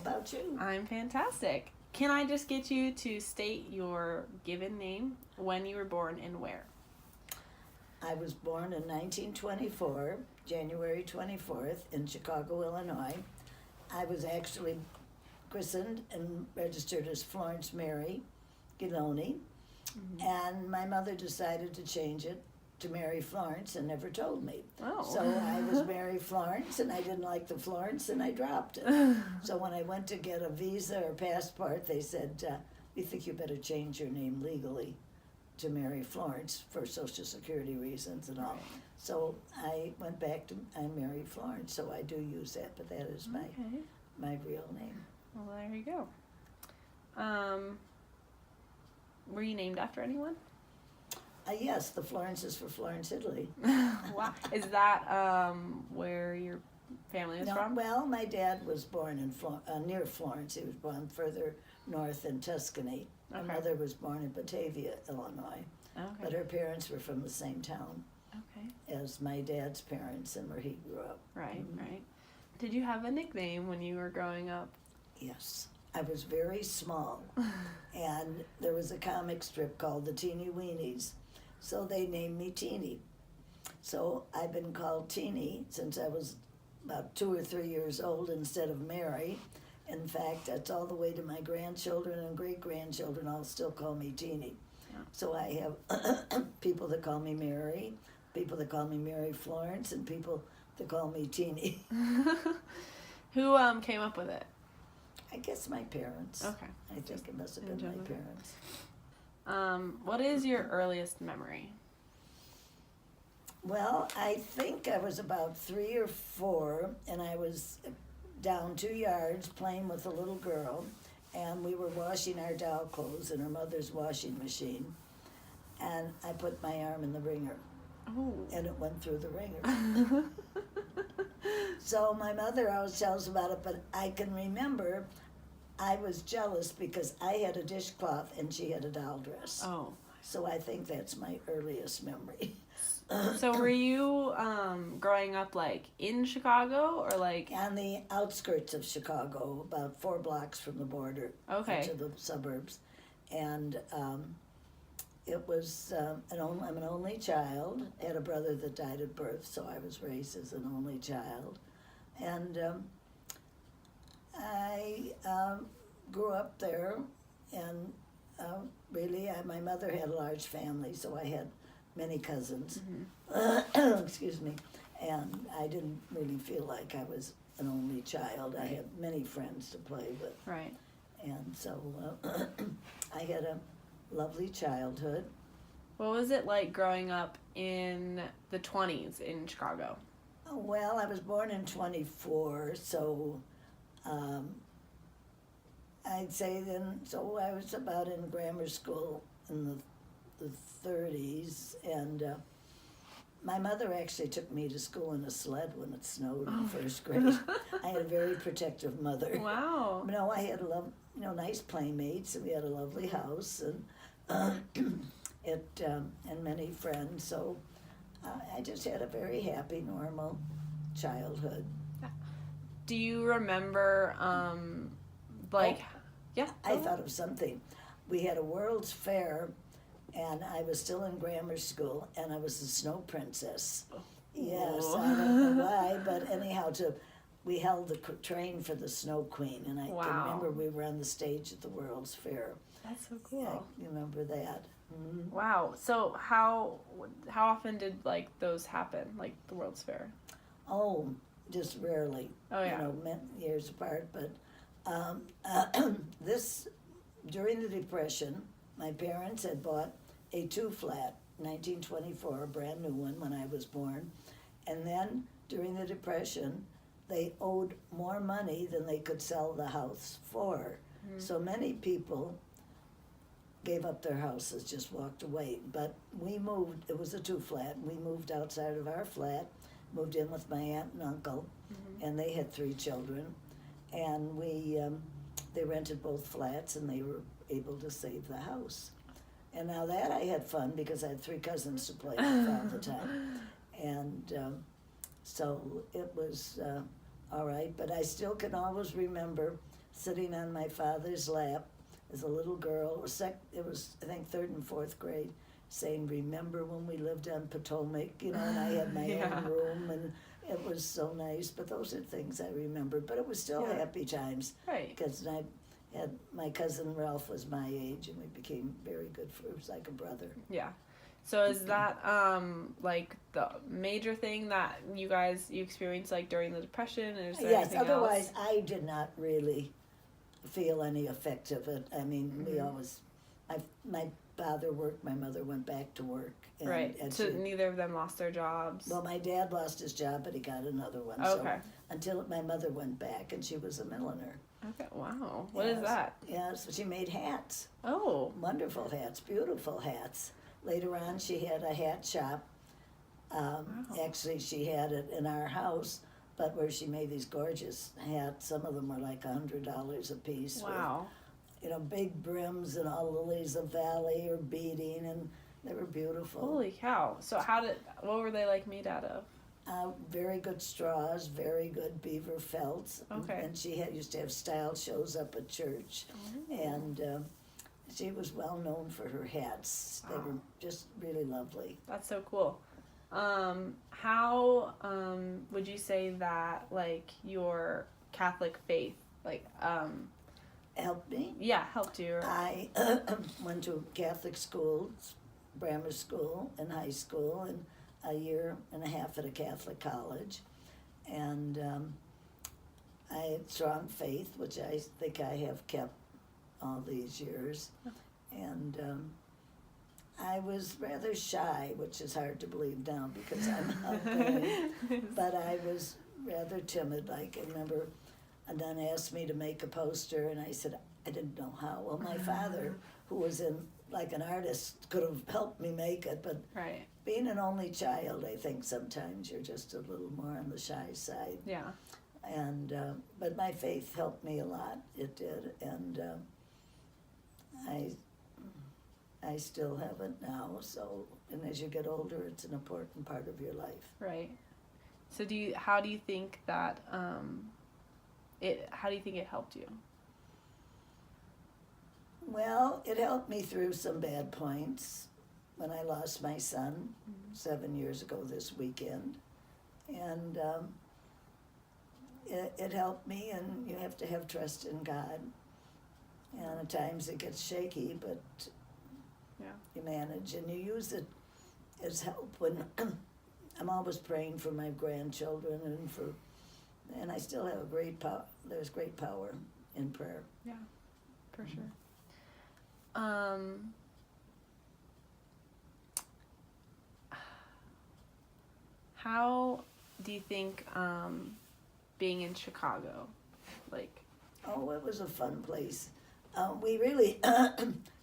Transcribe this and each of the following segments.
about you? I'm fantastic. Can I just get you to state your given name, when you were born, and where? I was born in 1924, January 24th, in Chicago, Illinois. I was actually christened and registered as Florence Mary Giloni, and my mother decided to change it to Mary Florence and never told me. Oh. So I was Mary Florence, and I didn't like the Florence, and I dropped it. So when I went to get a visa or passport, they said, we think you better change your name legally to Mary Florence for Social Security reasons and all. Right. So I went back to, I'm Mary Florence, so I do use that, but that is my real name. Well, there you go. Were you named after anyone? Yes, the Florence is for Florence, Italy. Wow. Is that where your family is from? Well, my dad was born in near Florence. He was born further north in Tuscany. My mother was born in Batavia, Illinois. Okay. But her parents were from the same town as my dad's parents and where he grew up. Right, right. Did you have a nickname when you were growing up? Yes. I was very small, and there was a comic strip called The Teeny Weenies, so they named me Teeny. So I've been called Teeny since I was about 2 or 3 years old instead of Mary. In fact, that's all the way to my grandchildren and great-grandchildren all still call me Teeny. Yeah. So I have people that call me Mary, people that call me Mary Florence, and people that call me Teeny. Who came up with it? I guess my parents. Okay. I think it must have been my parents. What is your earliest memory? Well, I think I was about 3 or 4, and I was down 2 yards playing with a little girl, and we were washing our doll clothes in her mother's washing machine, and I put my arm in the wringer, and it went through the wringer. So my mother always tells about it, but I can remember I was jealous because I had a dishcloth and she had a doll dress. Oh. So I think that's my earliest memory. So were you growing up like in Chicago or like? On the outskirts of Chicago, about 4 blocks from the border. Okay. To the suburbs. And it was, I'm an only child. I had a brother that died at birth, so I was raised as an only child. And I grew up there, and really, my mother had a large family, so I had many cousins. Excuse me. And I didn't really feel like I was an only child. I had many friends to play with. Right. And so I had a lovely childhood. What was it like growing up in the 20s in Chicago? Oh, well, I was born in 24, so I'd say then, so I was about in grammar school in the 30s, and my mother actually took me to school in a sled when it snowed in first grade. I had a very protective mother. Wow. No, I had nice playmates, and we had a lovely house, and and many friends. So I just had a very happy, normal childhood. Do you remember, yeah? I thought of something. We had a World's Fair, and I was still in grammar school, and I was the snow princess. Yes, I don't know why, but anyhow, we held the train for the Snow Queen, and I can remember we were on the stage at the World's Fair. That's so cool. I remember that. Mm-hmm. Wow. So how often did like those happen, like the World's Fair? Oh, just rarely. Oh yeah. Years apart. But during the Depression, my parents had bought a 2-flat, 1924, a brand new one when I was born, and then during the Depression, they owed more money than they could sell the house for. Mm-hmm. So many people gave up their houses, just walked away. But we moved, it was a 2-flat, we moved outside of our flat, moved in with my aunt and uncle, and they had 3 children. And they rented both flats, and they were able to save the house. And now that I had fun because I had 3 cousins to play with all the time. And so it was all right, but I still can always remember sitting on my father's lap as a little girl. It was I think third and fourth grade, saying, "Remember when we lived on Potomac?" You know, and I had my Yeah. own room, and it was so nice. But those are things I remember. But it was still Yeah. happy times Right. because I had my cousin Ralph was my age, and we became very good friends. It was like a brother. Yeah. So is that like the major thing that you experienced like during the Depression, or is there Yes. anything Otherwise, else? I did not really feel any effect of it. I mean, we always, my father worked, my mother went back to work. And, Right. and So she, neither of them lost their jobs. well, my dad lost his job, but he got another one. Okay. So until my mother went back, and she was a milliner. Okay. Wow. What is Yes. that? Yes, she made hats, Oh. wonderful hats, beautiful hats. Later on, she had a hat shop. Wow. Actually, she had it in our house, but where she made these gorgeous hats. Some of them were like $100 a piece. Wow. With, big brims and all lilies of valley or beading, and they were beautiful. Holy cow. So what were they like made out of? Very good straws, very good beaver felts. Okay. And she used to have style shows up at church. And she was well known for her hats. They were just really lovely. That's so cool. How would you say that like your Catholic faith Helped me. helped you? I went to Catholic school, grammar school, and high school, and a year and a half at a Catholic college. And I had strong faith, which I think I have kept all these years. And I was rather shy, which is hard to believe now because I'm outgoing. But I was rather timid. Like, I remember a nun asked me to make a poster, and I said, I didn't know how. Well, my father, who was like an artist, could have helped me make it. But Right. being an only child, I think sometimes you're just a little more on the shy side. Yeah. And but my faith helped me a lot. It did, and I still have it now. So, and as you get older, it's an important part of your life. Right. So how do you think that how do you think it helped you? Well, it helped me through some bad points when I lost my son 7 years ago this weekend, and it helped me. And you have to have trust in God. And at times it gets shaky, but you manage, and you use it as help when I'm always praying for my grandchildren and I still have there's great power in prayer. Yeah, for sure. How do you think being in Chicago, like? Oh, it was a fun place. We really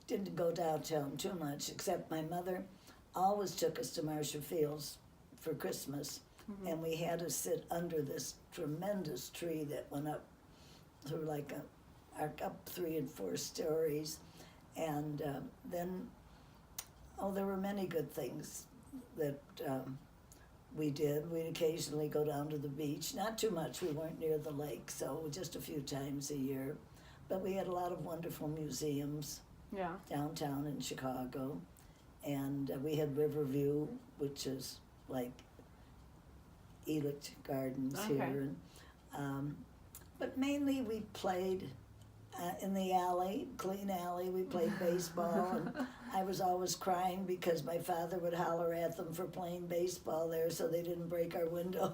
didn't go downtown too much, except my mother always took us to Marshall Fields for Christmas, and we had to sit under this tremendous tree that went up through up 3 and 4 stories, and then there were many good things that we did. We'd occasionally go down to the beach, not too much. We weren't near the lake, so just a few times a year, but we had a lot of wonderful museums. Yeah. Downtown in Chicago, and we had Riverview, which is like Elect Gardens here. And, but mainly we played in the alley, clean alley. We played baseball, and I was always crying because my father would holler at them for playing baseball there, so they didn't break our windows.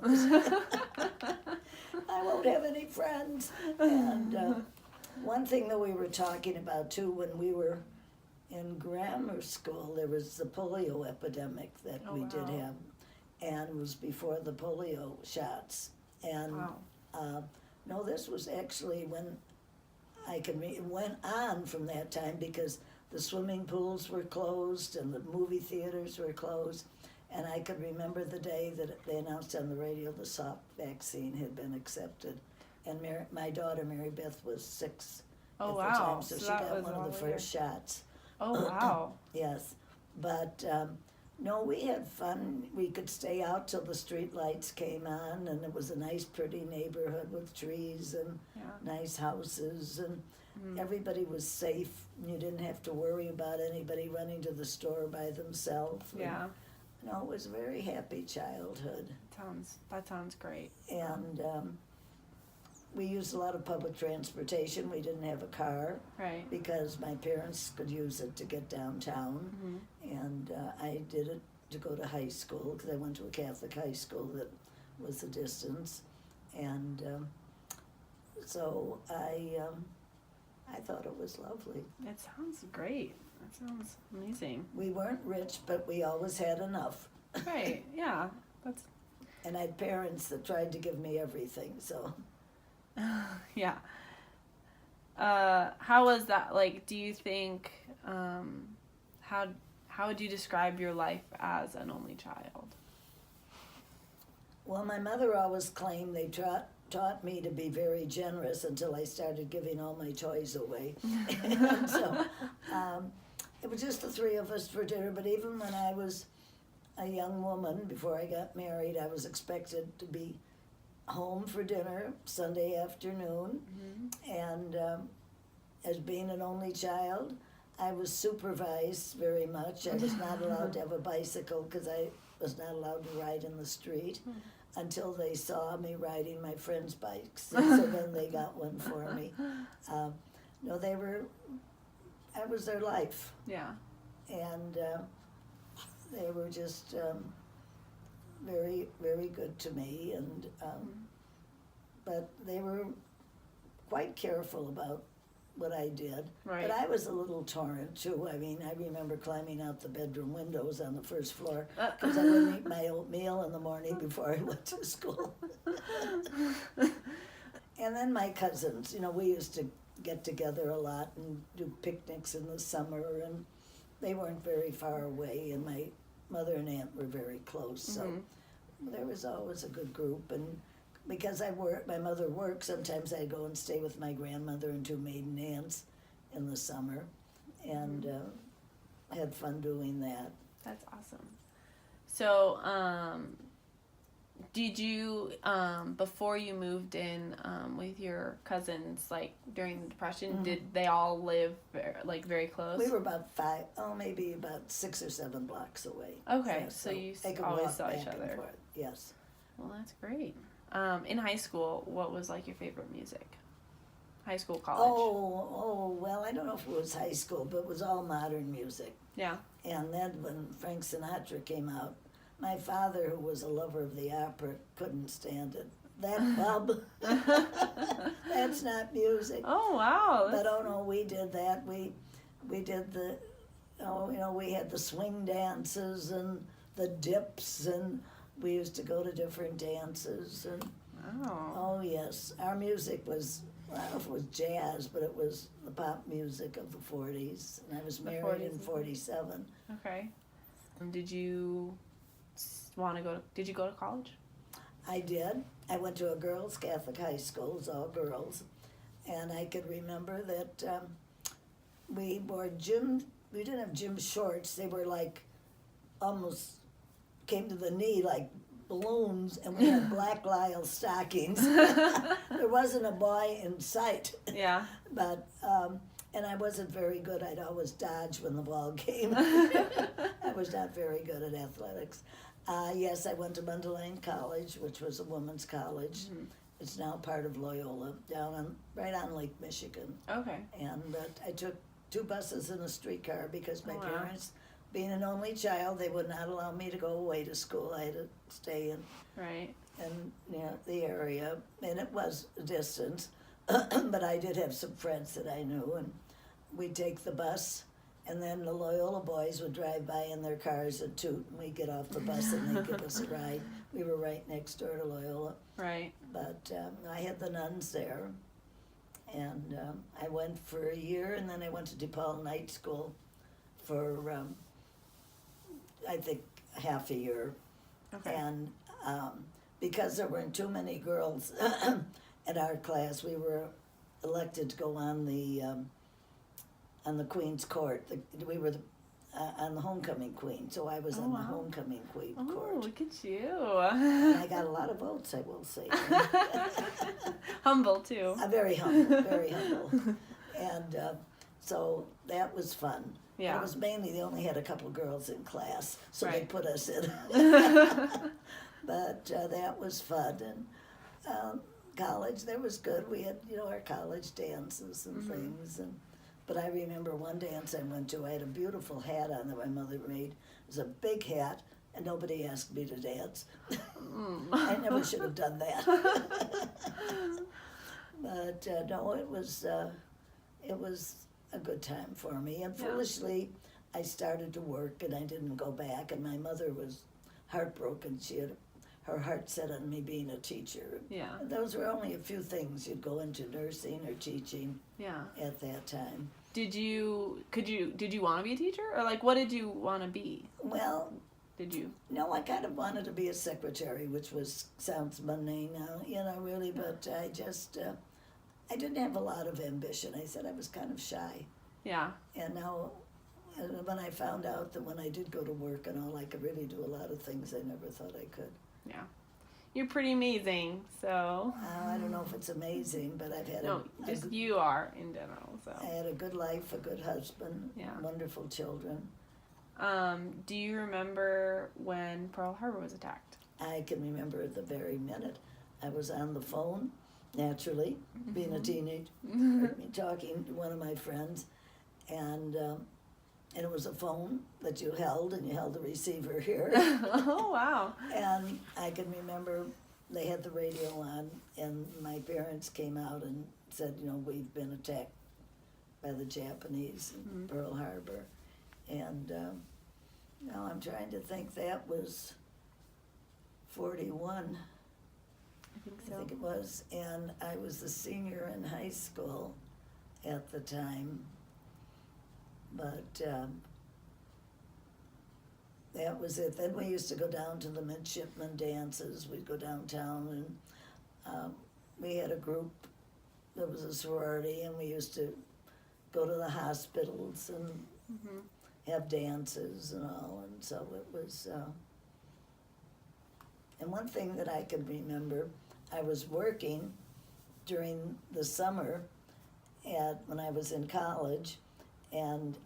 I won't have any friends. And one thing that we were talking about too, when we were in grammar school, there was the polio epidemic that we did have, and it was before the polio shots. And no, this was actually when it went on from that time, because the swimming pools were closed and the movie theaters were closed. And I could remember the day that they announced on the radio the Salk vaccine had been accepted. And my daughter, Mary Beth, was 6 at the time, so she got one of the first shots. Oh, wow. Yes. But No, we had fun. We could stay out till the street lights came on, and it was a nice, pretty neighborhood with trees and Yeah. nice houses, and Mm. everybody was safe. You didn't have to worry about anybody running to the store by themselves. Yeah. No, it was a very happy childhood. That sounds great. And we used a lot of public transportation. We didn't have a car Right. because my parents could use it to get downtown. Mm-hmm. And I did it to go to high school because I went to a Catholic high school that was the distance. And so I thought it was lovely. It sounds great. That sounds amazing. We weren't rich, but we always had enough. Right. Yeah. That's. And I had parents that tried to give me everything, so. Yeah. How was that? Like, do you think, how would you describe your life as an only child? Well, my mother always claimed they taught me to be very generous until I started giving all my toys away. And so it was just the three of us for dinner, but even when I was a young woman, before I got married, I was expected to be home for dinner Sunday afternoon. Mm-hmm. And as being an only child, I was supervised very much. I was not allowed to have a bicycle because I was not allowed to ride in the street until they saw me riding my friends' bikes. And so then they got one for me. No, I was their life. Yeah. And they were just very, very good to me. And but they were quite careful about what I did. Right. But I was a little torn too. I mean, I remember climbing out the bedroom windows on the first floor because I wouldn't eat my oatmeal in the morning before I went to school. And then my cousins, we used to get together a lot and do picnics in the summer, and they weren't very far away, and my mother and aunt were very close, so there was always a good group. And because my mother worked, sometimes I'd go and stay with my grandmother and two maiden aunts in the summer, and had fun doing that. That's awesome. So, did you, before you moved in with your cousins, like during the Depression, did they all live very close? We were about maybe about 6 or 7 blocks away. Okay, Yeah, so you they could always walk saw each back and other. forth. Yes. Well, that's great. In high school, what was like your favorite music? High school, college? Well, I don't know if it was high school, but it was all modern music. Yeah. And then when Frank Sinatra came out, my father, who was a lover of the opera, couldn't stand it. That bub, that's not music. Oh, wow. But no, we did that. We did we had the swing dances and the dips, and we used to go to different dances. And Wow. oh yes, our music was, I don't know if it was jazz, but it was the pop music of the 40s. And I was married in 47. Okay. Did you did you go to college? I did. I went to a girls' Catholic high school. It was all girls. And I could remember that we didn't have gym shorts. They were like almost came to the knee like balloons, and we had black lisle stockings. There wasn't a boy in sight. Yeah. But and I wasn't very good. I'd always dodge when the ball came. I was not very good at athletics. Yes, I went to Mundelein College, which was a women's college. Mm-hmm. It's now part of Loyola, right on Lake Michigan. Okay. And I took 2 buses and a streetcar because my Wow. parents, being an only child, they would not allow me to go away to school. I had to stay in Right. the area, and it was a distance. But I did have some friends that I knew, and we'd take the bus, and then the Loyola boys would drive by in their cars and toot, and we'd get off the bus and they'd give us a ride. We were right next door to Loyola. Right. But I had the nuns there, and I went for a year, and then I went to DePaul Night School for, I think, half a year. Okay. And because there weren't too many girls at our class, we were elected to go on the Queen's Court. We were on the homecoming queen. So I was on the homecoming queen court. Look at you. And I got a lot of votes, I will say. Humble, too. Very humble, very humble. And so that was fun. Yeah. It was mainly, they only had a couple girls in class, so they put us in. But that was fun. And college, that was good. We had, our college dances and things. But I remember one dance I went to, I had a beautiful hat on that my mother made. It was a big hat, and nobody asked me to dance. I never should have done that. But no, it was a good time for me. And foolishly, I started to work, and I didn't go back. And my mother was heartbroken. She had her heart set on me being a teacher. Yeah. And those were only a few things. You'd go into nursing or teaching. Yeah. At that time. Did you want to be a teacher, or like what did you want to be? Well, did you? No, I kind of wanted to be a secretary, which sounds mundane now, really. But I just I didn't have a lot of ambition. I said I was kind of shy. Yeah. And now, when I found out that when I did go to work and all, I could really do a lot of things I never thought I could. Yeah. You're pretty amazing, so. I don't know if it's amazing, but I've had you are in general, so. I had a good life, a good husband, wonderful children. Do you remember when Pearl Harbor was attacked? I can remember the very minute. I was on the phone, naturally, being a teenager, heard me talking to one of my friends, and it was a phone that you held, and you held the receiver here. Oh, wow. And I can remember they had the radio on, and my parents came out and said, we've been attacked by the Japanese in Pearl Harbor. And now I'm trying to think, that was 41. I think so. I think it was. And I was a senior in high school at the time. But that was it. Then we used to go down to the midshipman dances. We'd go downtown, and we had a group that was a sorority, and we used to go to the hospitals and have dances and all. And so it was. And one thing that I can remember, I was working during the summer when I was in college. And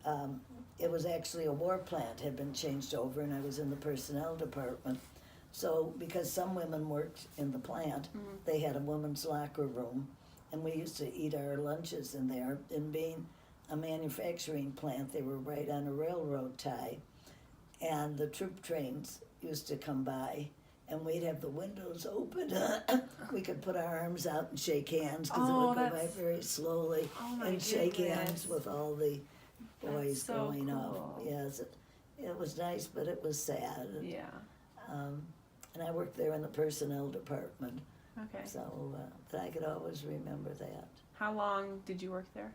it was actually a war plant had been changed over, and I was in the personnel department. So because some women worked in the plant, they had a women's locker room, and we used to eat our lunches in there. And being a manufacturing plant, they were right on a railroad tie, and the troop trains used to come by, and we'd have the windows open. We could put our arms out and shake hands, because it would go by very slowly, and shake hands with all the boys going off. Yes, it was nice, but it was sad. Yeah. And I worked there in the personnel department. Okay. So, but I could always remember that. How long did you work there?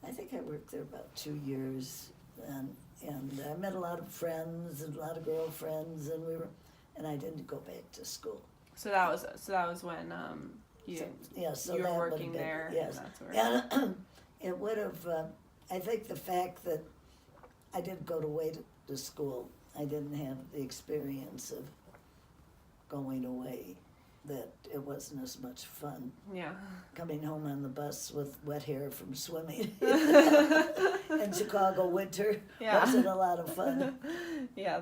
I think I worked there about 2 years, and I met a lot of friends and a lot of girlfriends, and I didn't go back to school. So that was when you were working there. Yes, and that's where and it would have. I think the fact that I didn't go away to school, I didn't have the experience of going away, that it wasn't as much fun. Yeah. Coming home on the bus with wet hair from swimming in Chicago winter wasn't a lot of fun. Yeah,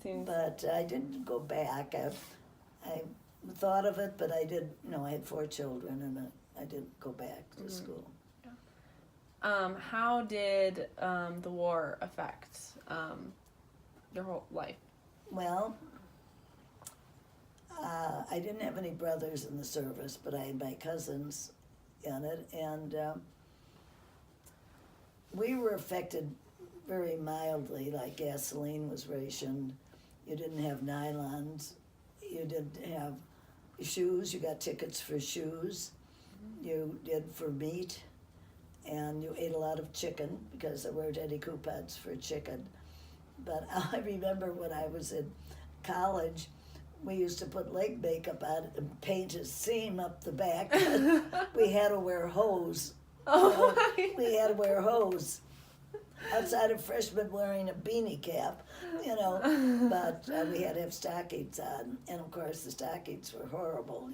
seems. But I didn't go back. I thought of it, but I did. I had 4 children, and I didn't go back to school. How did the war affect your whole life? Well, I didn't have any brothers in the service, but I had my cousins in it, and we were affected very mildly. Like gasoline was rationed. You didn't have nylons. You didn't have shoes. You got tickets for shoes. You did for meat. And you ate a lot of chicken, because there weren't any coupons for chicken. But I remember when I was in college, we used to put leg makeup on and paint a seam up the back. We had to wear hose. We had to wear hose. outside of freshmen wearing a beanie cap, but we had to have stockings on, and of course the stockings were horrible,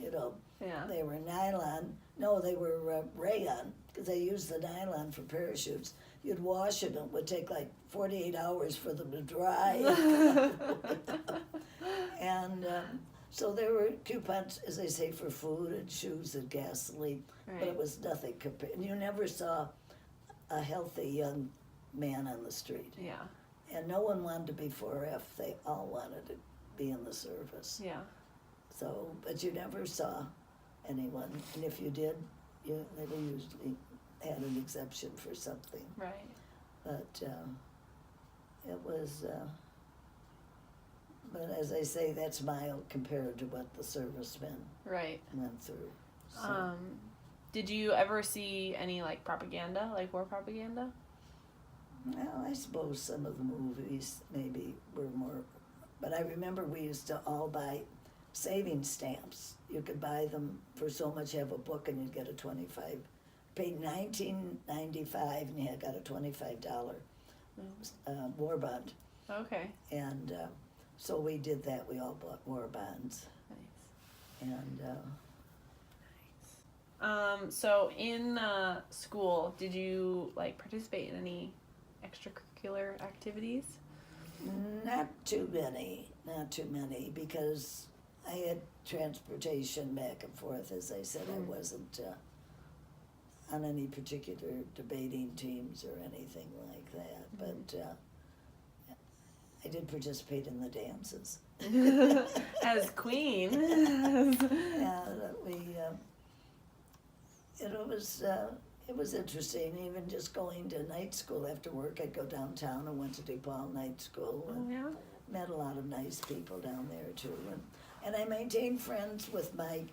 Yeah. They were nylon, no, they were rayon, because they used the nylon for parachutes. You'd wash it, and it would take like 48 hours for them to dry. And so there were coupons, as they say, for food and shoes and gasoline, but it Right. was nothing compared. And you never saw a healthy young man on the street. Yeah. And no one wanted to be 4F. They all wanted to be in the service. Yeah. So, but you never saw anyone. And if you did, they were usually had an exemption for something. Right. But it was, but as I say, that's mild compared to what the servicemen Right. went through. So, Did you ever see any like propaganda, like war propaganda? well, I suppose some of the movies maybe were more, but I remember we used to all buy saving stamps. You could buy them for so much, have a book, and you'd get a 25. Paid $19.95, and you had got a $25 war bond. Okay. And so we did that. We all bought war bonds. Nice. And So in school, did you like participate in any extracurricular activities? not too many, because I had transportation back and forth. As I said, I wasn't on any particular debating teams or anything like that. But I did participate in the dances. As queen. It was interesting. Even just going to night school after work, I'd go downtown and went to DePaul Night School. Oh, And yeah. met a lot of nice people down there too, and I maintained friends with my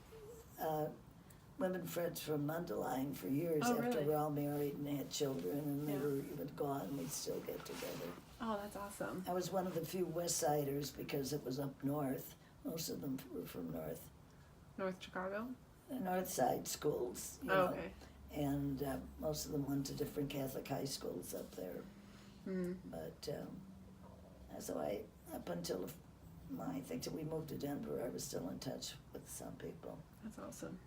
women friends from Mundelein for years Oh, after really? we're all married and had children, and they Yeah. were even gone. We'd still get together. Oh, that's awesome. I was one of the few West Siders because it was up north. Most of them were from North Chicago? north side schools, Oh, okay. and most of them went to different Catholic high schools up there. Mm. But so up until I think till we moved to Denver, I was still in touch with some people. That's awesome.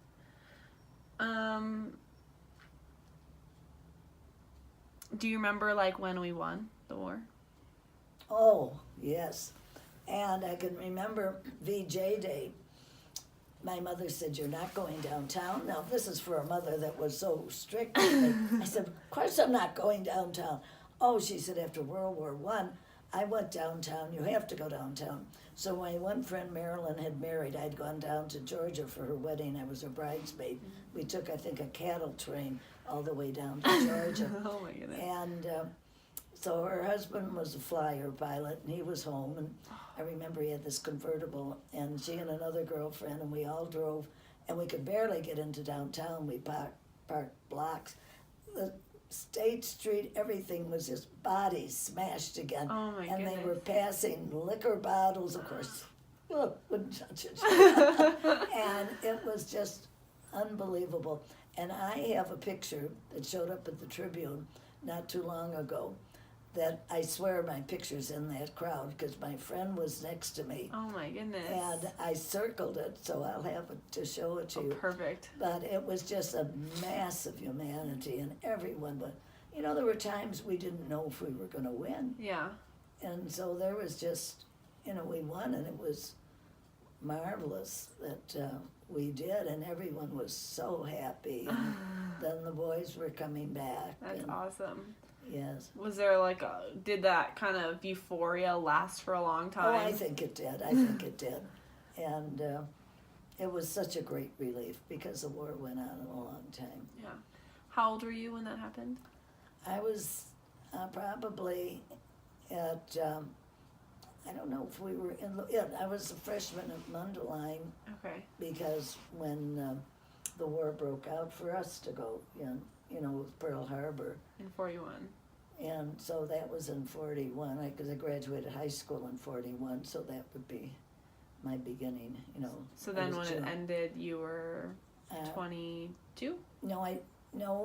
Do you remember like when we won the war? Oh, yes. And I can remember VJ Day. My mother said, "You're not going downtown." Now, this is for a mother that was so strict with me. I said, "Of course I'm not going downtown." Oh, she said, "After World War I went downtown. You have to go downtown." So my one friend, Marilyn, had married. I'd gone down to Georgia for her wedding. I was her bridesmaid. We took, I think, a cattle train all the way down to Georgia. Oh my goodness. And so her husband was a flyer pilot, and he was home. And I remember he had this convertible, and she and another girlfriend, and we all drove, and we could barely get into downtown. We parked blocks. The State Street, everything was just bodies smashed again. Oh my and goodness. they were passing liquor bottles, of course. Oh, wouldn't touch it. And it was just unbelievable. And I have a picture that showed up at the Tribune not too long ago that I swear my picture's in that crowd because my friend was next to me. Oh my goodness. And I circled it, so I'll have it to show it to Oh, you. perfect. But it was just a mass of humanity, and everyone. But there were times we didn't know if we were going to win, Yeah. and so there was just, we won, and it was marvelous that we did, and everyone was so happy. And then the boys were coming back. That's and, awesome. Yes. Was there like did that kind of euphoria last for a long time? Oh, I think it did. And it was such a great relief because the war went on a long time. Yeah. How old were you when that happened? I was probably at, I don't know if we were I was a freshman at Mundelein Okay. because when the war broke out for us to go with Pearl Harbor. In 41. And so that was in 41, because I graduated high school in 41, so that would be my beginning, So I then was when it young. ended, you were Uh, 22? No,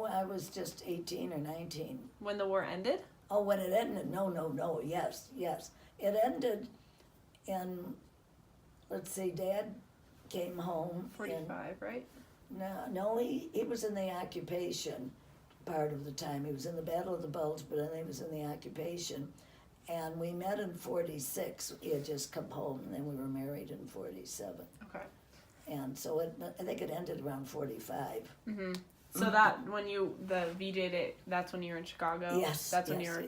I was just 18 or 19. When the war ended? Oh, when it ended, no, yes. It ended in, let's see, Dad came home in, 45, right? no, he was in the occupation part of the time. He was in the Battle of the Bulge, but then he was in the occupation. And we met in 46. He had just come home, and then we were married in 47. Okay. And so I think it ended around 45. Mm-hmm. So that the VJ'd it, that's when you were in Chicago? Yes. That's when you were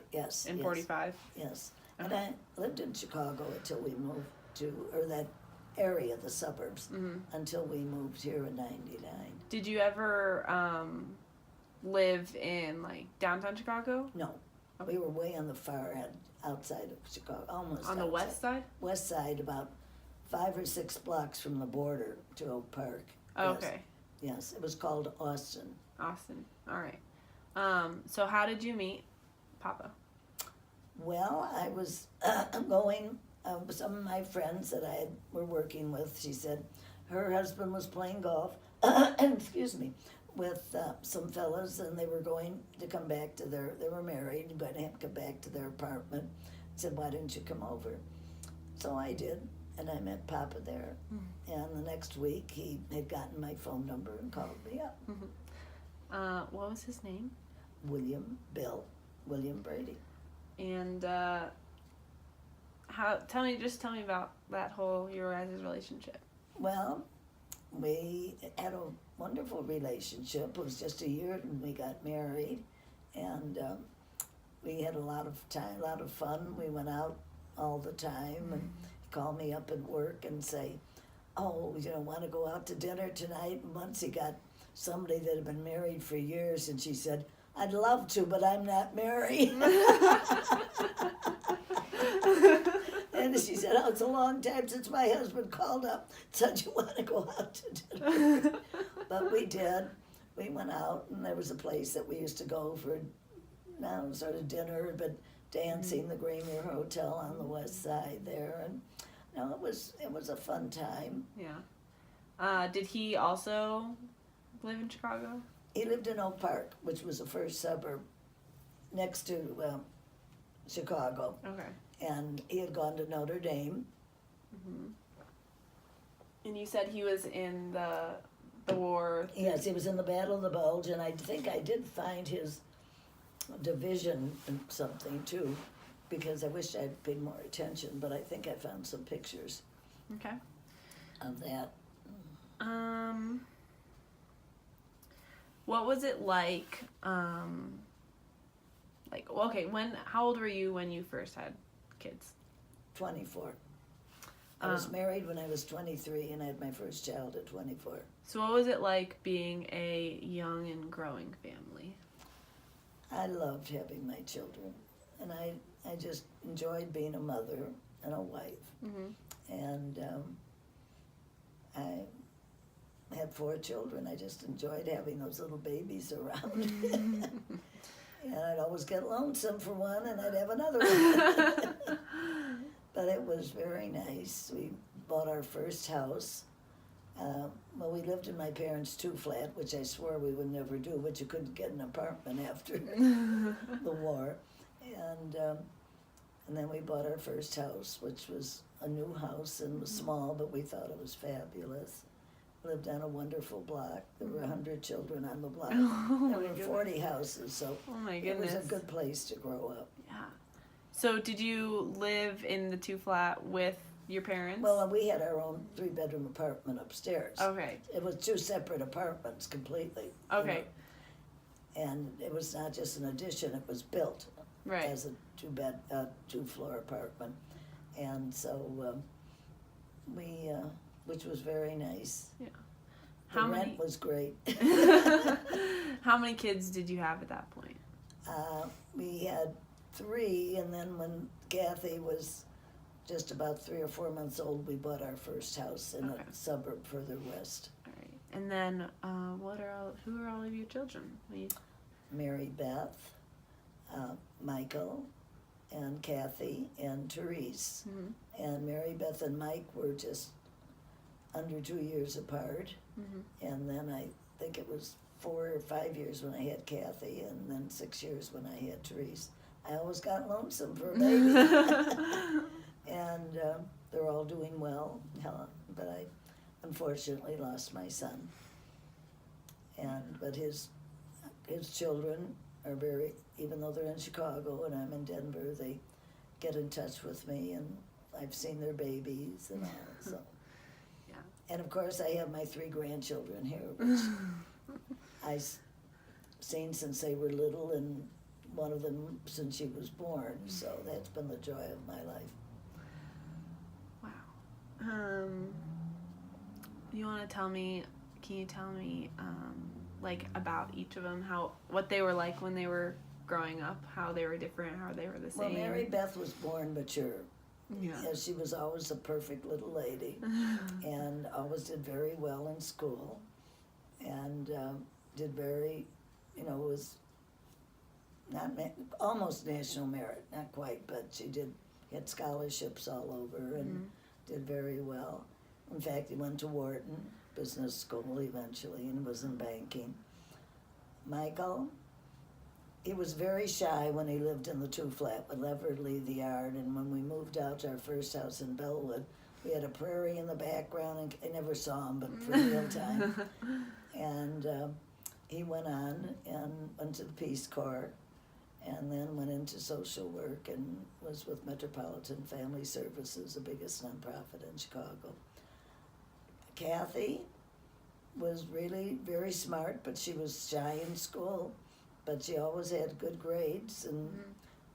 in 45? Yes. Okay. And I lived in Chicago until we moved or that area, the suburbs, until we moved here in 99. Did you ever live in, like, downtown Chicago? No. Okay. We were way on the far end, outside of Chicago, almost On the outside. west side? West side, about 5 or 6 blocks from the border to Oak Park. Oh, Yes. okay. Yes, it was called Austin. Austin. All right. So how did you meet Papa? Well, I was going, some of my friends that were working with, she said her husband was playing golf, excuse me, with some fellas, and they were going to come back to they were married, but had to come back to their apartment. Said, why didn't you come over? So I did, and I met Papa there. And the next week, he had gotten my phone number and called me up. What was his name? William Brady. And tell me about that whole your guys' relationship. Well, we had a wonderful relationship. It was just a year and we got married, and we had a lot of time, a lot of fun. We went out all the time, and he'd call me up at work and say, oh, want to go out to dinner tonight? And once he got somebody that had been married for years, and she said, I'd love to, but I'm not married. And she said, oh, it's a long time since my husband called up, said you want to go out to dinner. But we did. We went out, and there was a place that we used to go for sort of dinner, but dancing, the Greener Hotel on the west side there. And it was a fun time. Yeah. Did he also live in Chicago? He lived in Oak Park, which was the first suburb next to Chicago. Okay. And he had gone to Notre Dame. And you said he was in the war. Yes, he was in the Battle of the Bulge, and I think I did find his division and something too, because I wish I'd paid more attention, but I think I found some pictures Okay. of that. What was it like, how old were you when you first had kids? 24. I was married when I was 23, and I had my first child at 24. So what was it like being a young and growing family? I loved having my children, and I just enjoyed being a mother and a wife. And I had 4 children. I just enjoyed having those little babies around. And I'd always get lonesome for one, and I'd have another one. But it was very nice. We bought our first house. We lived in my parents' 2-flat, which I swore we would never do, but you couldn't get an apartment after the war. And then we bought our first house, which was a new house and was small, but we thought it was fabulous. Lived on a wonderful block. There were 100 children on the block. There were 40 houses, so it was a good place to grow up. Yeah. So did you live in the 2-flat with your parents? Well, we had our own 3-bedroom apartment upstairs. Okay. It was 2 separate apartments completely. Okay. And it was not just an addition, it was built Right. as a 2-floor apartment. And so which was very nice. Yeah. The rent was great. How many kids did you have at that point? We had 3, and then when Kathy was just about 3 or 4 months old, we bought our first house in a suburb further west. All right. And then who are all of your children? Mary Beth, Michael, and Kathy, and Therese. And Mary Beth and Mike were just under 2 years apart. And then I think it was 4 or 5 years when I had Kathy, and then 6 years when I had Therese. I always got lonesome for a baby. And they're all doing well, but I unfortunately lost my son. But his children are very, even though they're in Chicago and I'm in Denver, they get in touch with me, and I've seen their babies and all. So, yeah. And of course, I have my 3 grandchildren here, which I've seen since they were little, and one of them since she was born. So that's been the joy of my life. Wow. You want to tell me? Can you tell me, like, about each of them? What they were like when they were growing up? How they were different? How they were the same? Well, Mary Beth was born mature. Yeah. She was always a perfect little lady, and always did very well in school, and did very, was not almost national merit, not quite, but she had scholarships all over and did very well. In fact, he went to Wharton Business School eventually and was in banking. Michael, he was very shy when he lived in the 2-flat, would never leave the yard, and when we moved out to our first house in Bellwood, we had a prairie in the background, and I never saw him, but for mealtime. And he went on and went to the Peace Corps, and then went into social work and was with Metropolitan Family Services, the biggest nonprofit in Chicago. Kathy was really very smart, but she was shy in school, but she always had good grades and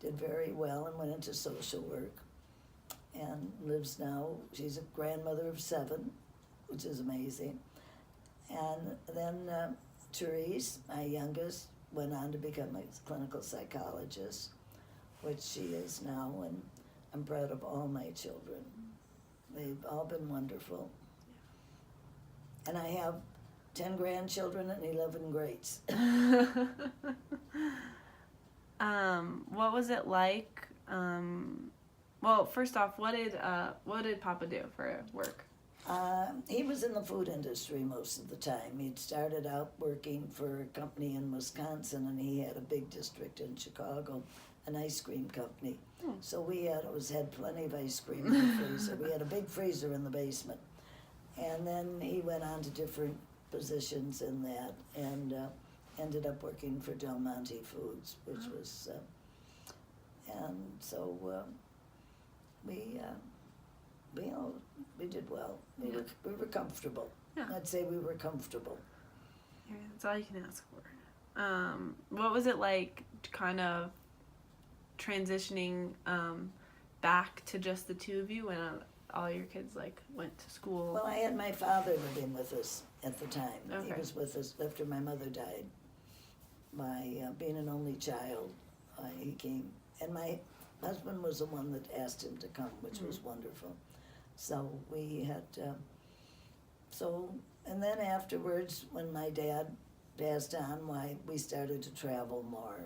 did very well and went into social work and lives now. She's a grandmother of 7, which is amazing. And then Therese, my youngest, went on to become a clinical psychologist, which she is now, and I'm proud of all my children. They've all been wonderful. And I have 10 grandchildren and 11 greats. What was it like? Well, first off, what did Papa do for work? He was in the food industry most of the time. He'd started out working for a company in Wisconsin, and he had a big district in Chicago, an ice cream company. So we had plenty of ice cream in the freezer. We had a big freezer in the basement. And then he went on to different positions in that, and ended up working for Del Monte Foods, which was, and so we did well. We were comfortable. Yeah. I'd say we were comfortable. Yeah, that's all you can ask for. What was it like, kind of transitioning back to just the 2 of you when all your kids went to school? Well, I had my father living with us at the time. Okay. He was with us after my mother died. Being an only child, he came, and my husband was the one that asked him to come, which was wonderful. So we had, and then afterwards, when my dad passed on, we started to travel more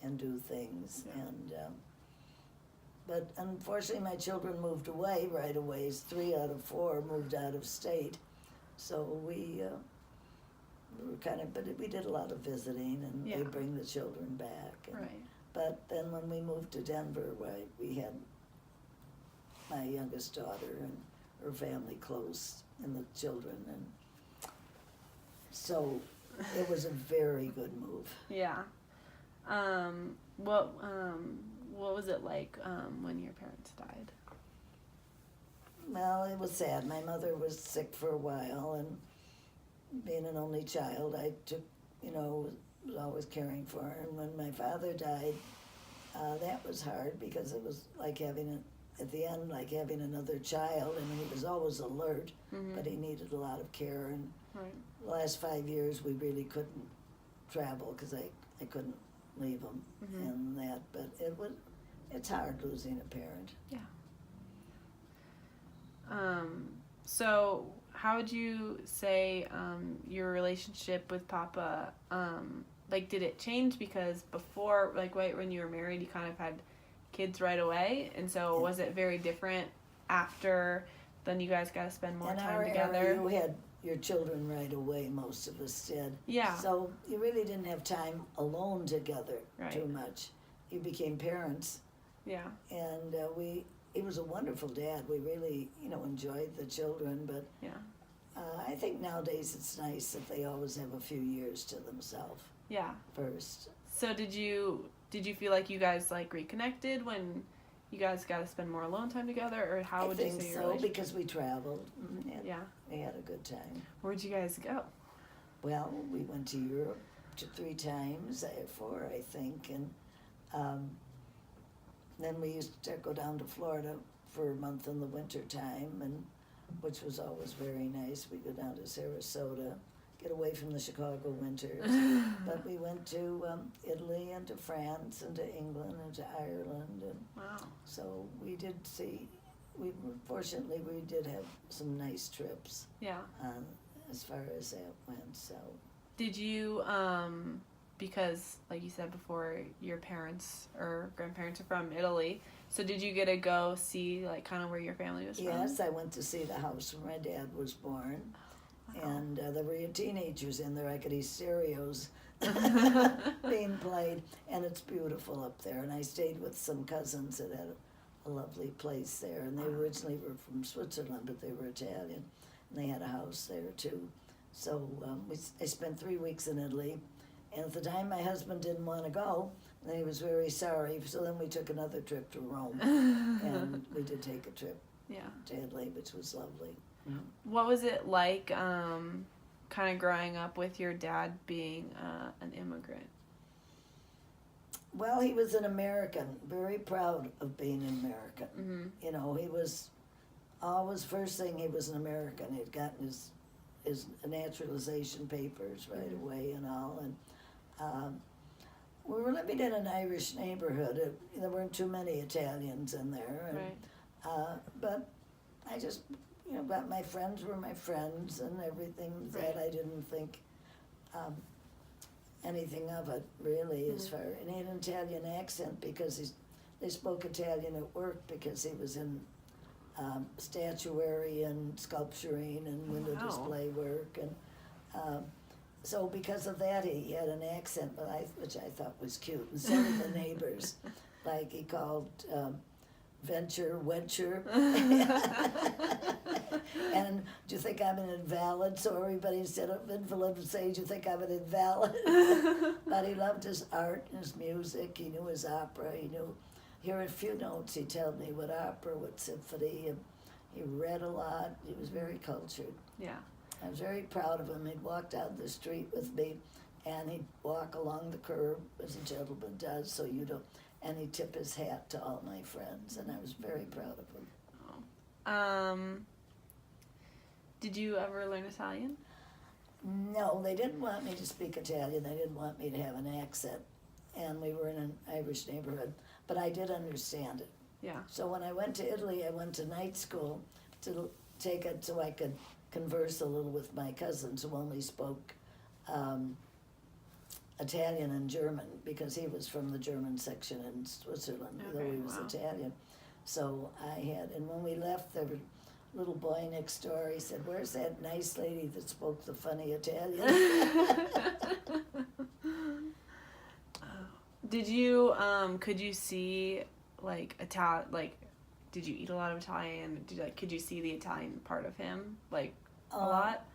and do things, and but unfortunately my children moved away right away. 3 out of 4 moved out of state, so we were but we did a lot of visiting, and they bring the children back. And, right. But then when we moved to Denver, we had my youngest daughter and her family close, and the children, and so it was a very good move. Yeah. What was it like when your parents died? Well, it was sad. My mother was sick for a while, and being an only child, I took, was always caring for her. And when my father died, that was hard, because it was like having another child. I mean, he was always alert, but he needed a lot of care. And the last 5 years, we really couldn't travel because I couldn't leave him and that. But it's hard losing a parent. Yeah. So how would you say your relationship with Papa, did it change? Because before, right when you were married, you kind of had kids right away, and so was it very different after then you guys got to spend more time together? Era, you had your children right away, most of us did. Yeah. So you really didn't have time alone together too much. you became parents, Yeah. and he was a wonderful dad. We really, enjoyed the children, but Yeah. I think nowadays it's nice if they always have a few years to themselves Yeah. first. So did you feel like you guys like reconnected when you guys got to spend more alone time together, or how would you say your I think so, relationship? because we traveled. Yeah. We had a good time. Where'd you guys go? Well, we went to Europe 3 times, 4 I think, and then we used to go down to Florida for a month in the winter time, and which was always very nice. We'd go down to Sarasota, get away from the Chicago winters. But we went to Italy and to France and to England and to Ireland, and Wow. so we did see. Fortunately we did have some nice trips. Yeah. As far as that went, so. Did you, because like you said before, your parents or grandparents are from Italy, so did you get to go see like kind of where your family was from? Yes, I went to see the house where my dad was born, and there were teenagers in there. I could hear stereos being played, and it's beautiful up there. And I stayed with some cousins that had a lovely place there, and they originally were from Switzerland, but they were Italian, and they had a house there too. So I spent 3 weeks in Italy, and at the time my husband didn't want to go, and he was very sorry, so then we took another trip to Rome, and we did take a trip to Italy, which was lovely. What was it like kind of growing up with your dad being an immigrant? Well, he was an American, very proud of being an American. Mm-hmm. He was always, first thing, he was an American. He'd gotten his naturalization papers right away and all. And we were living in an Irish neighborhood. There weren't too many Italians in there. And, Right. but I just, got my friends were my friends and everything that I didn't think anything of it really as far. And he had an Italian accent because they spoke Italian at work because he was in statuary and sculpturing and window display work, and so because of that he had an accent, which I thought was cute. And so did the neighbors, like he called venture wenture. And do you think I'm an invalid? So everybody instead of invalid would say, do you think I'm an invalid? But he loved his art and his music. He knew his opera. He knew. Here a few notes, he told me what opera, what symphony, and he read a lot. He was very cultured. Yeah. I was very proud of him. He'd walk down the street with me, and he'd walk along the curb, as a gentleman does, so you don't, and he'd tip his hat to all my friends, and I was very proud of him. Did you ever learn Italian? No, they didn't want me to speak Italian. They didn't want me to have an accent, and we were in an Irish neighborhood. But I did understand it. Yeah. So when I went to Italy, I went to night school to take it so I could converse a little with my cousins who only spoke Italian and German, because he was from the German section in Switzerland, though he was Italian. So and when we left, there was a little boy next door. He said, "Where's that nice lady that spoke the funny Italian?" Did you could you see like did you eat a lot of Italian? Could you see the Italian part of him a lot?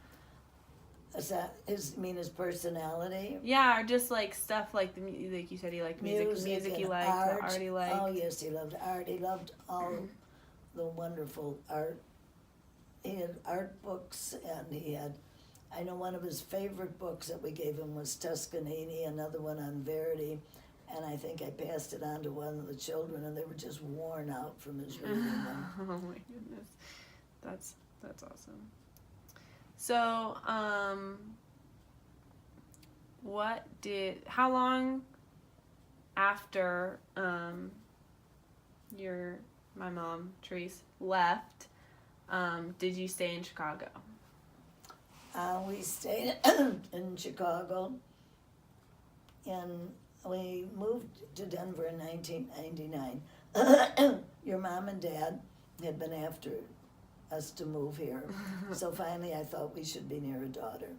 Is that his personality? Yeah, or just like stuff like like you said he liked music he liked, art he liked. Oh yes, he loved art. He loved all the wonderful art. He had art books, and he had. I know one of his favorite books that we gave him was Toscanini, another one on Verdi. And I think I passed it on to one of the children, and they were just worn out from his reading them. Oh my goodness, that's awesome. So, how long after my mom Therese left, did you stay in Chicago? We stayed in Chicago, and we moved to Denver in 1999. Your mom and dad had been after us to move here. So finally I thought we should be near a daughter.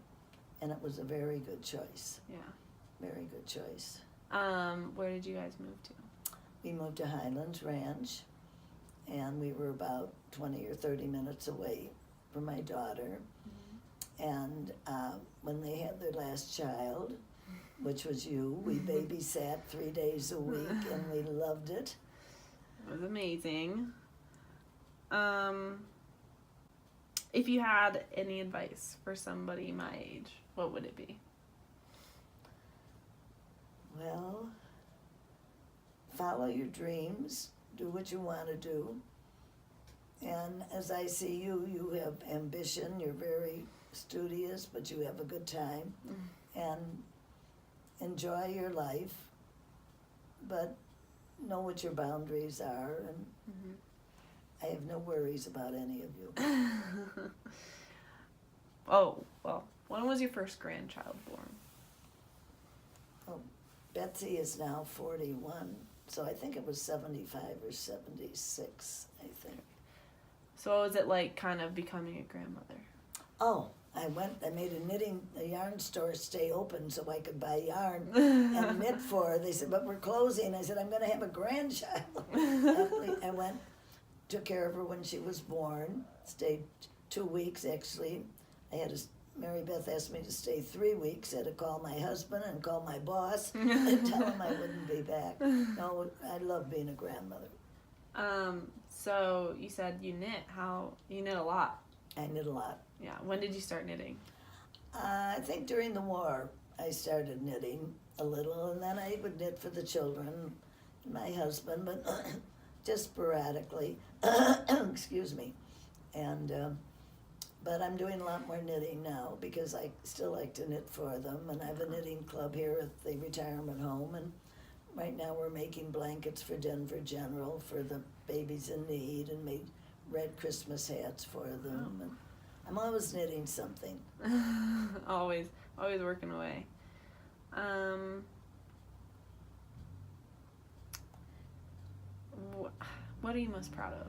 And it was a very good choice. Yeah. Very good choice. Where did you guys move to? we moved to Highlands Ranch, and we were about 20 or 30 minutes away from my daughter. And when they had their last child, which was you, we babysat 3 days a week, and we loved it. It was amazing. If you had any advice for somebody my age, what would it be? Well, follow your dreams, do what you want to do. And as I see you, you have ambition, you're very studious, but you have a good time. And enjoy your life, but know what your boundaries are, and I have no worries about any of you. Oh, well, when was your first grandchild born? Oh, Betsy is now 41, so I think it was 75 or 76, I think. So what was it like kind of becoming a grandmother? Oh, I made a yarn store stay open so I could buy yarn and knit for her. They said, but we're closing. I said, I'm going to have a grandchild. I went, took care of her when she was born, stayed 2 weeks actually. Mary Beth asked me to stay 3 weeks. I had to call my husband and call my boss and tell him I wouldn't be back. No, I love being a grandmother. So you said you knit. You knit a lot. I knit a lot. Yeah. When did you start knitting? I think during the war I started knitting a little, and then I would knit for the children, my husband, but just sporadically. Excuse me. And but I'm doing a lot more knitting now because I still like to knit for them, and I have a knitting club here at the retirement home, and right now we're making blankets for Denver General for the babies in need, and made red Christmas hats for them. And I'm always knitting something. always working away. What are you most proud of?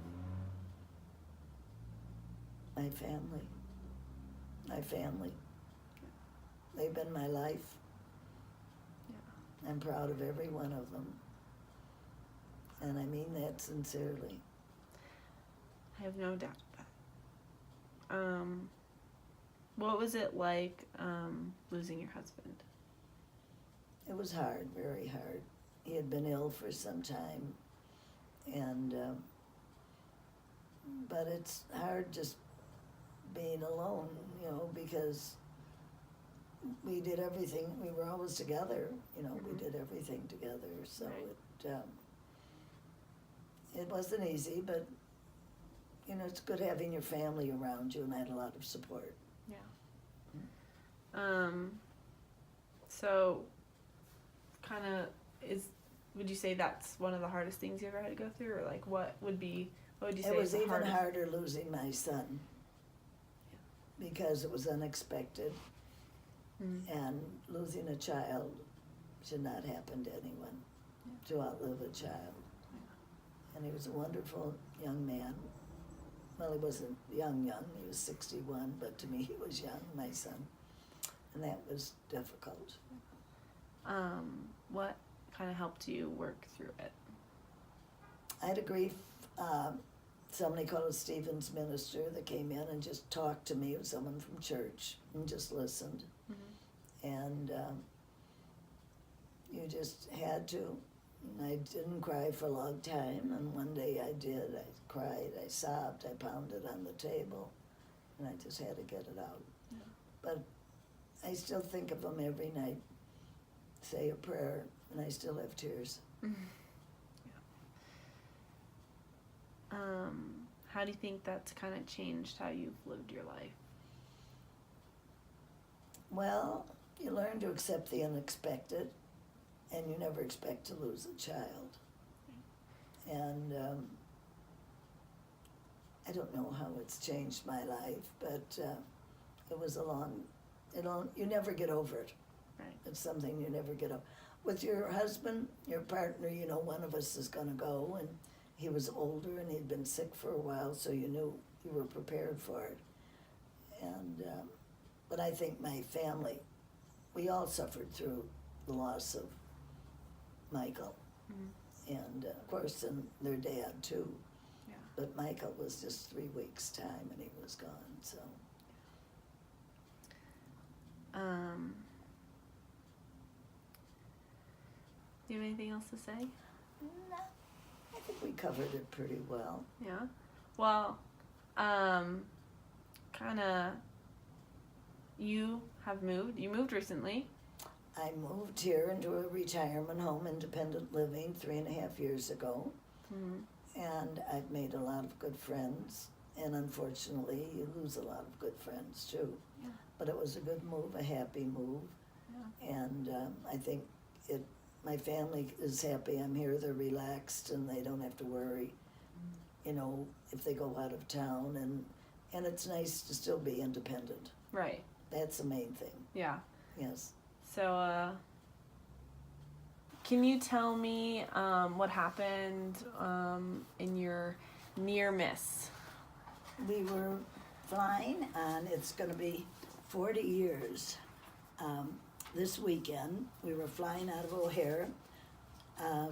My family. My family. They've been my life. Yeah. I'm proud of every one of them. And I mean that sincerely. I have no doubt of that. What was it like losing your husband? It was hard, very hard. He had been ill for some time, and but it's hard just being alone, because we did everything. We were always together, we did everything together. So right. It wasn't easy, but it's good having your family around you, and I had a lot of support. Yeah. So kind of would you say that's one of the hardest things you ever had to go through, or like what would you say it was is the even hardest? harder losing my son, because it was unexpected. And losing a child should not happen to anyone, to outlive a child. And he was a wonderful young man. Well, he wasn't young, he was 61, but to me he was young, my son. And that was difficult. What kind of helped you work through it? I had a grief, somebody called a Stevens minister that came in and just talked to me, someone from church, and just listened. And you just had to. And I didn't cry for a long time, and one day I did. I cried, I sobbed, I pounded on the table, and I just had to get it out. Yeah. But I still think of him every night, say a prayer, and I still have tears. How do you think that's kind of changed how you've lived your life? Well, you learn to accept the unexpected, and you never expect to lose a child. And I don't know how it's changed my life, but it was you never get over it. Right. It's something you never get over. With your husband, your partner, one of us is going to go, and he was older and he'd been sick for a while, so you knew you were prepared for it. And but I think my family, we all suffered through the loss of Michael. And of course, and their dad too. Yeah. But Michael was just 3 weeks' time and he was gone, so. Do you have anything else to say? No, I think we covered it pretty well. Yeah. Well, kind of, you have moved. You moved recently. I moved here into a retirement home, independent living, 3.5 years ago. Mm-hmm. And I've made a lot of good friends. And unfortunately, you lose a lot of good friends too. Yeah. But it was a good move, a happy move. Yeah. And I think my family is happy I'm here. They're relaxed and they don't have to worry, you know, if they go out of town. And it's nice to still be independent. Right. That's the main thing. Yeah. Yes. So, can you tell me what happened in your near miss? We were flying on, it's going to be 40 years. This weekend, we were flying out of O'Hare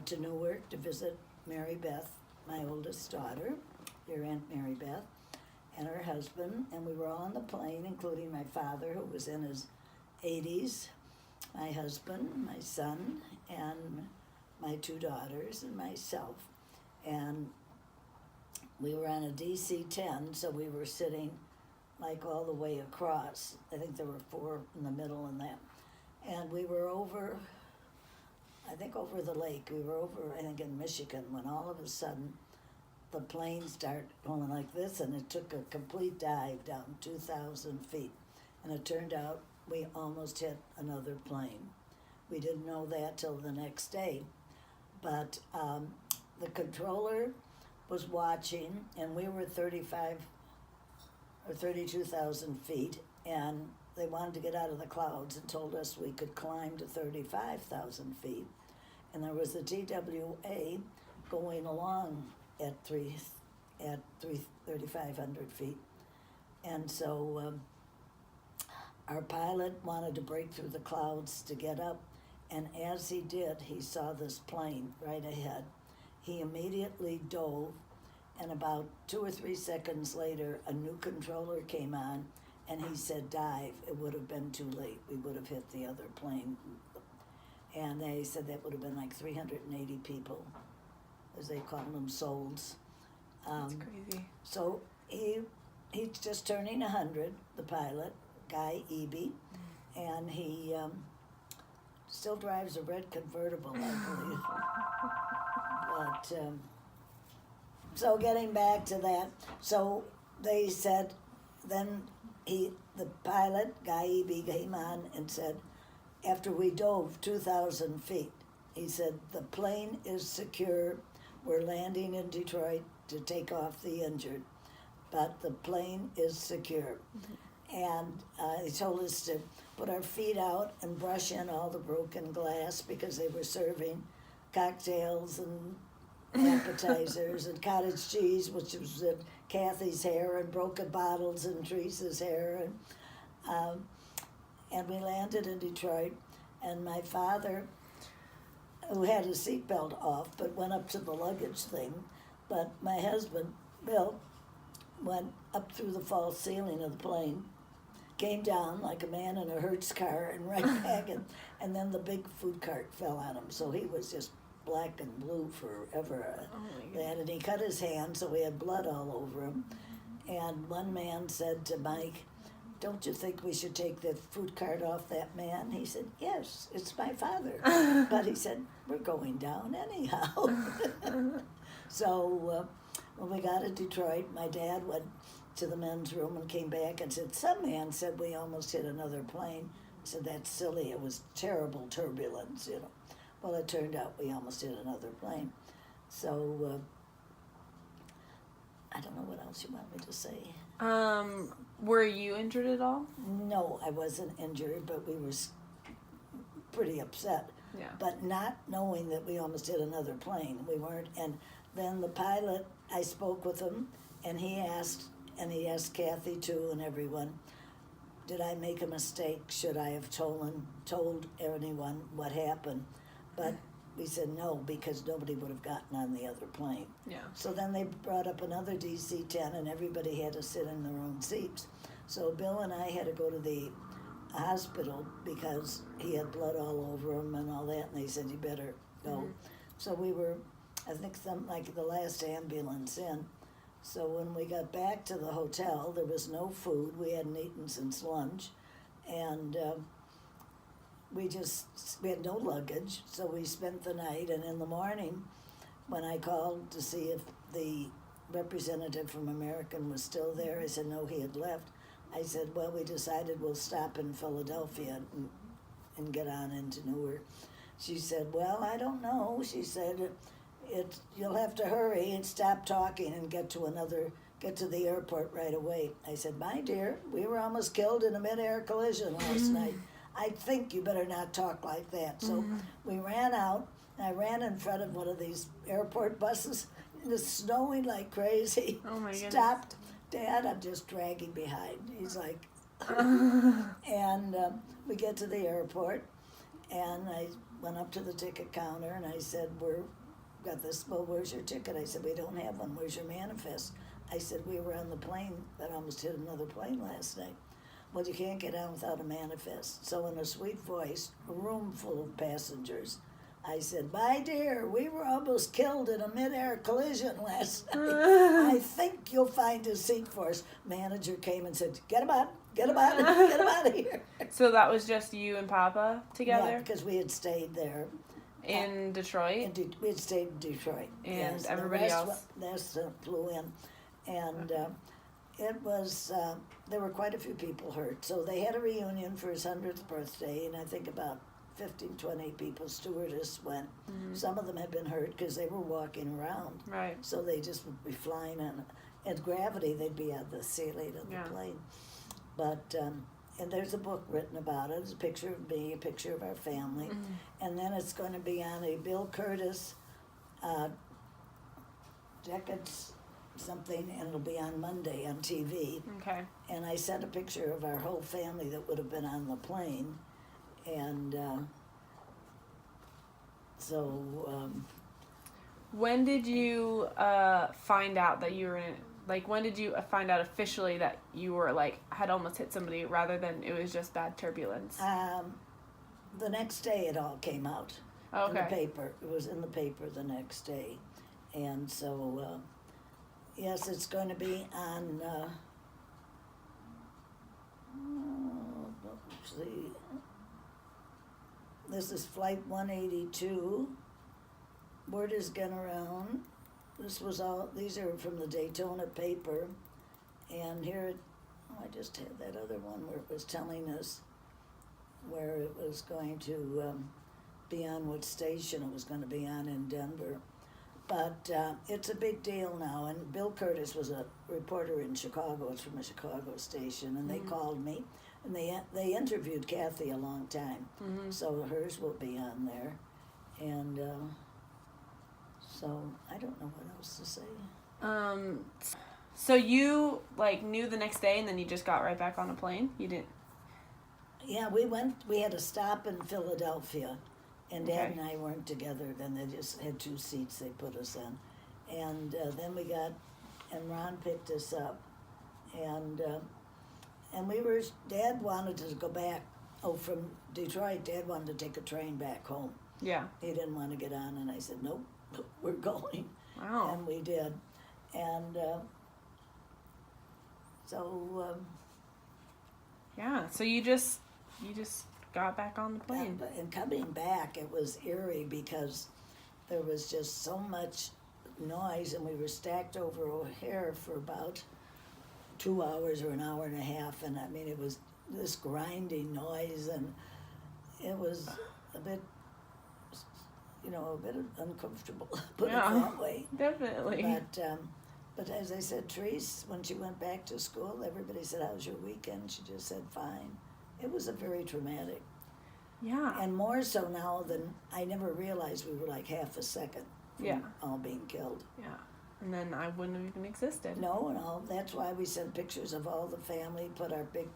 to Newark to visit Mary Beth, my oldest daughter, your Aunt Mary Beth, and her husband. And we were all on the plane, including my father, who was in his 80s, my husband, my son, and my 2 daughters, and myself. And we were on a DC-10, so we were sitting like all the way across. I think there were 4 in the middle and that. And we were over the lake. We were over, I think, in Michigan, when all of a sudden the plane started going like this, and it took a complete dive down 2,000 feet. And it turned out we almost hit another plane. We didn't know that till the next day. But the controller was watching, and we were 35 or 32,000 feet, and they wanted to get out of the clouds and told us we could climb to 35,000 feet. And there was a TWA going along at 3,500 feet. And so our pilot wanted to break through the clouds to get up, and as he did, he saw this plane right ahead. He immediately dove, and about 2 or 3 seconds later, a new controller came on, and he said, dive. It would have been too late. We would have hit the other plane. And they said that would have been like 380 people, as they call them, souls. That's crazy. So he's just turning 100, the pilot, Guy Eby, and he still drives a red convertible, I believe. But, so getting back to that, so they said, then the pilot, Guy Eby, came on and said, after we dove 2,000 feet, he said, the plane is secure. We're landing in Detroit to take off the injured, but the plane is secure. Mm-hmm. And he told us to put our feet out and brush in all the broken glass, because they were serving cocktails and appetizers and cottage cheese, which was in Kathy's hair, and broken bottles in Teresa's hair. And we landed in Detroit, and my father, who had his seatbelt off, but went up to the luggage thing, but my husband, Bill, went up through the false ceiling of the plane, came down like a man in a Hertz car, and right back, and then the big food cart fell on him, so he was just black and blue forever. And he cut his hand, so we had blood all over him. And one man said to Mike, don't you think we should take the food cart off that man? He said, yes, it's my father. But he said, we're going down anyhow. So when we got to Detroit, my dad went to the men's room and came back and said, some man said we almost hit another plane. I said, that's silly. It was terrible turbulence, you know. Well, it turned out we almost hit another plane. So I don't know what else you want me to say. Were you injured at all? No, I wasn't injured, but we were pretty upset. Yeah. But not knowing that we almost hit another plane, we weren't. And then the pilot, I spoke with him, and he asked Kathy too, and everyone, did I make a mistake? Should I have told anyone what happened? But we said no, because nobody would have gotten on the other plane. Yeah. So then they brought up another DC-10, and everybody had to sit in their own seats. So Bill and I had to go to the hospital because he had blood all over him and all that, and they said, you better go. Mhm. So we were, I think, like the last ambulance in. So when we got back to the hotel, there was no food. We hadn't eaten since lunch. And we had no luggage, so we spent the night. And in the morning, when I called to see if the representative from American was still there, I said, no, he had left. I said, well, we decided we'll stop in Philadelphia and get on into Newark. She said, well, I don't know. She said, you'll have to hurry and stop talking and get to the airport right away. I said, my dear, we were almost killed in a mid-air collision last night. I think you better not talk like that. So we ran out, and I ran in front of one of these airport buses. It was snowing like crazy. Oh my goodness. Stopped. Dad, I'm just dragging behind. He's like, and we get to the airport, and I went up to the ticket counter, and I said, got this, well, where's your ticket? I said, we don't have one. Where's your manifest? I said, we were on the plane that almost hit another plane last night. Well, you can't get on without a manifest. So in a sweet voice, a room full of passengers, I said, my dear, we were almost killed in a mid-air collision last night. I think you'll find a seat for us. Manager came and said, get him out, get him out, get him out of here. So that was just you and Papa together? Yeah, because we had stayed there. In Detroit? We had stayed in Detroit. And yes, everybody else? The rest flew in. And it was, there were quite a few people hurt. So they had a reunion for his 100th birthday, and I think about 15, 20 people, stewardess went. Mm-hmm. Some of them had been hurt because they were walking around. Right. So they just would be flying on, at gravity, they'd be at the ceiling of the plane. But, and there's a book written about it. It's a picture of me, a picture of our family. And then it's going to be on a Bill Curtis decades something, and it'll be on Monday on TV. Okay. And I sent a picture of our whole family that would have been on the plane. And when did you find out that you were in, like, when did you find out officially that you were, like, had almost hit somebody rather than it was just bad turbulence? the next day it all came out in the paper. It was in the paper the next day. And so, yes, it's going to be on, let's see. This is Flight 182. Word has gone around. These are from the Daytona paper. And here, I just had that other one where it was telling us where it was going to be on, what station it was going to be on in Denver. But it's a big deal now, and Bill Curtis was a reporter in Chicago. It's from a Chicago station, and they called me, and they interviewed Kathy a long time. So hers will be on there, and so I don't know what else to say. So you, like, knew the next day, and then you just got right back on a plane? You didn't? Yeah, we had a stop in Philadelphia, and Dad and I weren't together. Then they just had 2 seats they put us in. And then and Ron picked us up. And Dad wanted to go back. From Detroit, Dad wanted to take a train back home. Yeah. He didn't want to get on, and I said, nope, we're going. Wow. And we did. And yeah, so you just got back on the plane. And coming back, it was eerie because there was just so much noise, and we were stacked over O'Hare for about 2 hours or an hour and a half, and I mean, it was this grinding noise, and it was a bit, a bit uncomfortable, put it that way. Definitely. But as I said, Therese, when she went back to school, everybody said, how's your weekend? She just said, fine. It was a very traumatic. Yeah. And more so now than I never realized we were like half a second from all being killed. Yeah. And then I wouldn't have even existed. No, and all. That's why we sent pictures of all the family, put our big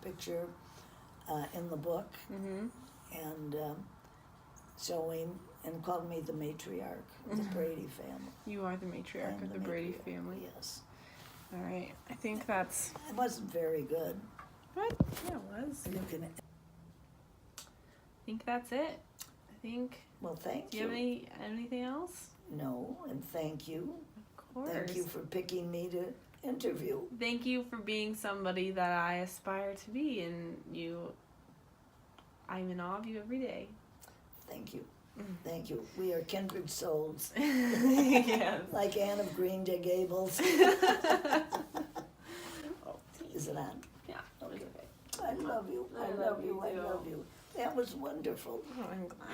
picture in the book, and showing. and called me the matriarch of the Brady family. You are the matriarch I'm of the the Brady matriarch, family. Yes. All right. I think that's. I wasn't very good. What? Yeah, it was. You can, I think that's it. I think. well, thank Do you have anything else? No, and thank you. Of course. Thank you for picking me to interview. Thank you for being somebody that I aspire to be, and I'm in awe of you every day. Thank you. Thank you. We are kindred souls. Yes. Like Anne of Green Gables. Oh, Is it on? yeah. Okay. Okay. I love you. I love you. I love you. That was wonderful. Oh, I'm glad.